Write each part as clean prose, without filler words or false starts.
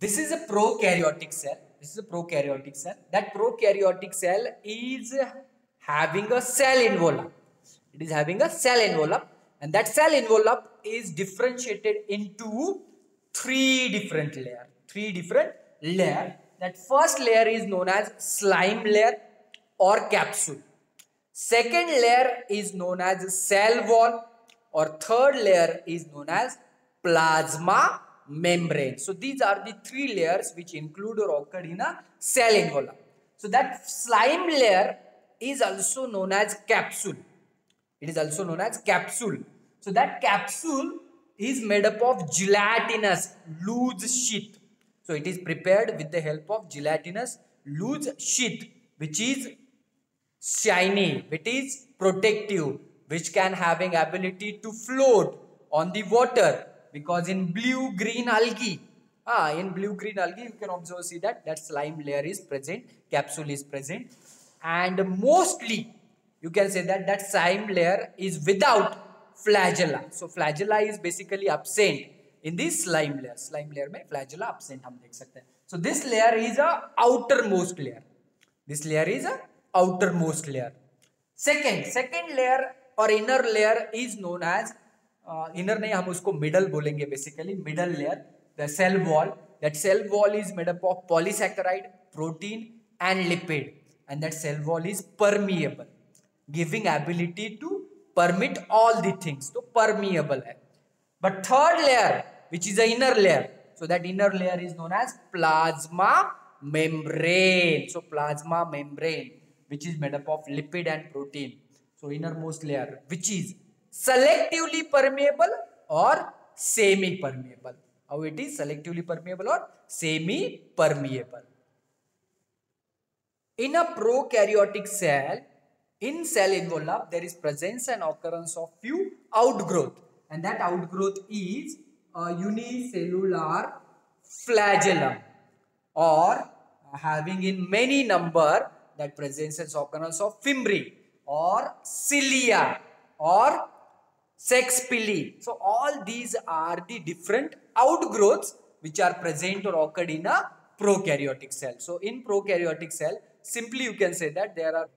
This is a prokaryotic cell. This is a prokaryotic cell. That prokaryotic cell is having a cell envelope. It is having a cell envelope, and that cell envelope is differentiated into three different layers. Three different layers. That first layer is known as slime layer or capsule. Second layer is known as cell wall, or third layer is known as plasma membrane. So these are the three layers which include or occur in a cell envelope. So that slime layer is also known as capsule. It is also known as capsule. So that capsule is made up of gelatinous loose sheath. So it is prepared with the help of gelatinous loose sheath, which is shiny, which is protective, which can having ability to float on the water, because in blue-green algae, you can observe, see that slime layer is present, capsule is present, and mostly you can say that slime layer is without flagella. So flagella is basically absent in this slime layer. Slime layer में flagella absent हम देख सकते हैं. So this layer is a outermost layer. This layer is a outermost layer. Second layer or inner layer is known as inner नहीं हम उसको middle बोलेंगे basically. Middle layer, the cell wall. That cell wall is made up of polysaccharide, protein and lipid, and that cell wall is permeable, giving ability to permit all the things. So permeable है. But third layer, which is the inner layer, so that inner layer is known as plasma membrane. So plasma membrane, which is made up of lipid and protein. So innermost layer, which is selectively permeable or semi-permeable. How it is selectively permeable or semi-permeable. In a prokaryotic cell, in cell envelope, there is presence and occurrence of few outgrowth, and that outgrowth is a unicellular flagellum, or having in many number that presence and occurrence of fimbriae or cilia or sex pili. So all these are the different outgrowths which are present or occurred in a prokaryotic cell. So in prokaryotic cell, simply you can say that there are.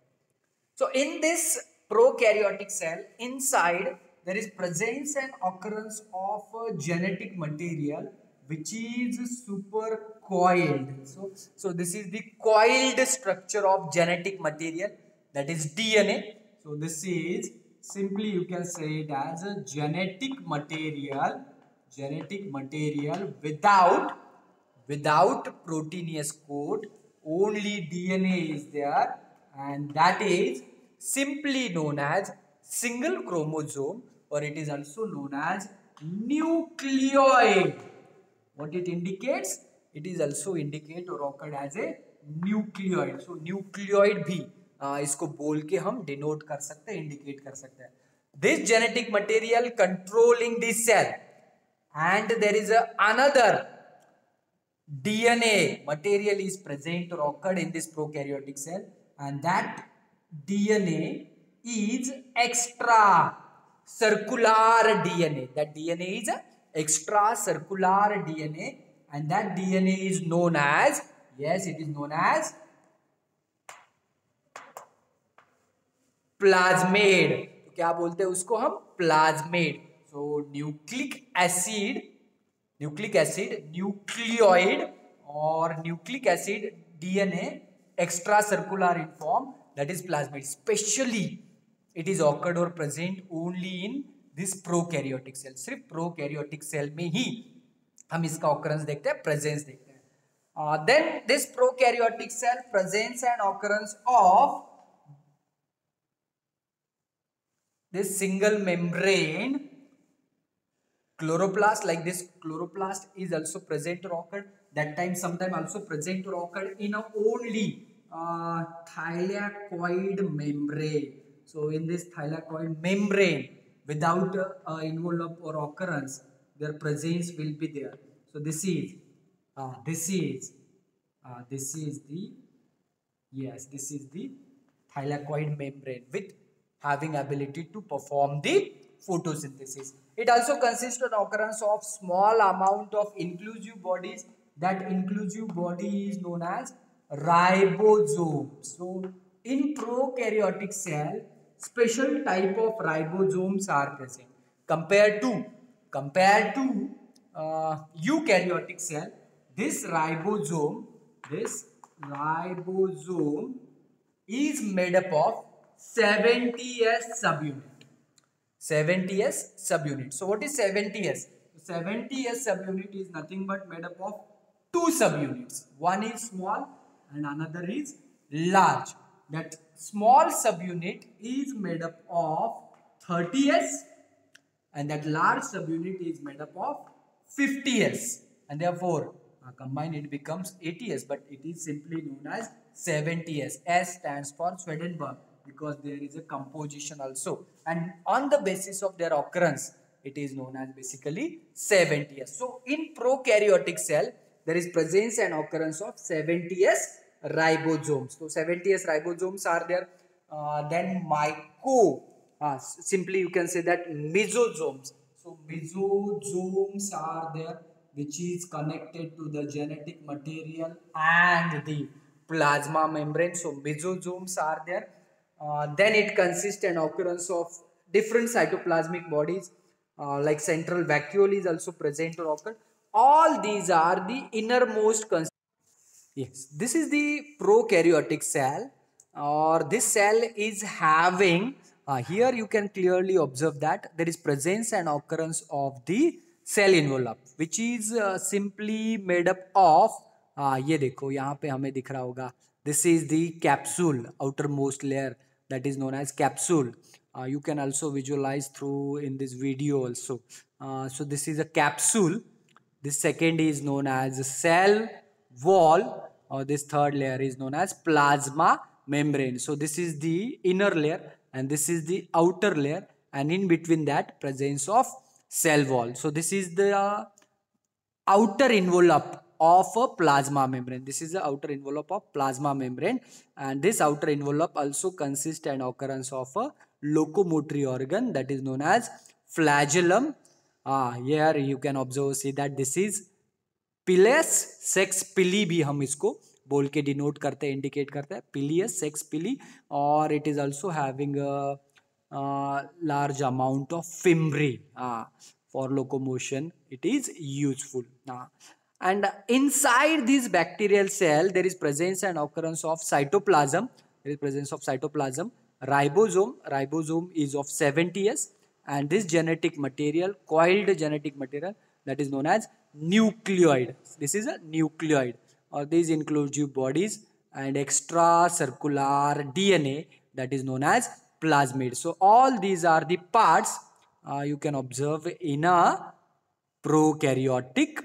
So in this prokaryotic cell, inside there is presence and occurrence of a genetic material which is super coiled. So this is the coiled structure of genetic material, that is DNA. So this is simply you can say it as a genetic material without proteinous coat. Only DNA is there, and that is simply known as single chromosome, or it is also known as nucleoid. What it indicates? It is also indicate or occurred as a nucleoid. So nucleoid भी इसको बोल के हम denote कर सकते हैं, indicate कर सकते हैं. This genetic material controlling this cell, and there is another DNA material is present or occurred in this prokaryotic cell, and that DNA is extra circular DNA. That DNA is extra circular DNA, and that DNA is known as, yes, it is known as plasmid. तो क्या बोलते हैं उसको हम? Plasmid. So nucleic acid, nucleoid or nucleic acid DNA extracircular in form, that is plasmid. Especially it is occurred or present only in this prokaryotic cell. सिर्फ prokaryotic cell में ही हम इसका occurrence देखते हैं, presence देखते हैं. Then this prokaryotic cell presence and occurrence of this single membrane chloroplast, like this chloroplast is also present or occurred. That time sometime also present or occurred in a only thylakoid membrane. So in this thylakoid membrane, without envelope or occurrence, their presence will be there. So this is the thylakoid membrane with having ability to perform the photosynthesis. It also consists of occurrence of small amount of inclusive bodies that inclusive body is known as ribosome. So in prokaryotic cell, special type of ribosomes are present compared to eukaryotic cell. This ribosome is made up of 70s subunit. 70s subunit. So what is 70s? 70s subunit is nothing but made up of two subunits. One is small and another is large. That small subunit is made up of 30s and that large subunit is made up of 50s, and therefore combined it becomes 80s, but it is simply known as 70s. S stands for Swedenborg because there is a composition also, and on the basis of their occurrence it is known as basically 70s. So in prokaryotic cell there is presence and occurrence of 70s ribosomes. So 70s ribosomes are there. Then simply you can say that mesosomes. So mesosomes are there, which is connected to the genetic material and the plasma membrane. So mesosomes are there. Then it consists and occurrence of different cytoplasmic bodies, like central vacuole is also present or occur. All these are the innermost. Yes, this is the prokaryotic cell, or this cell is having, here you can clearly observe that there is presence and occurrence of the cell envelope, which is simply made up of, ये देखो यहाँ पे हमें दिख रहा होगा, this is the capsule, outermost layer, that is known as capsule. You can also visualize through in this video also. So this is a capsule. This second is known as cell wall, or this third layer is known as plasma membrane. So this is the inner layer and this is the outer layer, and in between that presence of cell wall. So this is the outer envelope of a plasma membrane. This is the outer envelope of plasma membrane, and this outer envelope also consists and occurrence of a locomotory organ that is known as flagellum. Here you can observe, see that this is pills sex पिली भी हम इसको बोल के denote करते हैं, indicate करते हैं, पिलियस सेक्स पिली, और it is also having large amount of fimbri for locomotion. It is useful. And inside this bacterial cell there is presence and occurrence of cytoplasm. There is presence of cytoplasm. Ribosome is of 70s, and this genetic material, coiled genetic material, that is known as nucleoid. This is a nucleoid, or these inclusive bodies, and extracircular DNA, that is known as plasmid. So all these are the parts you can observe in a prokaryotic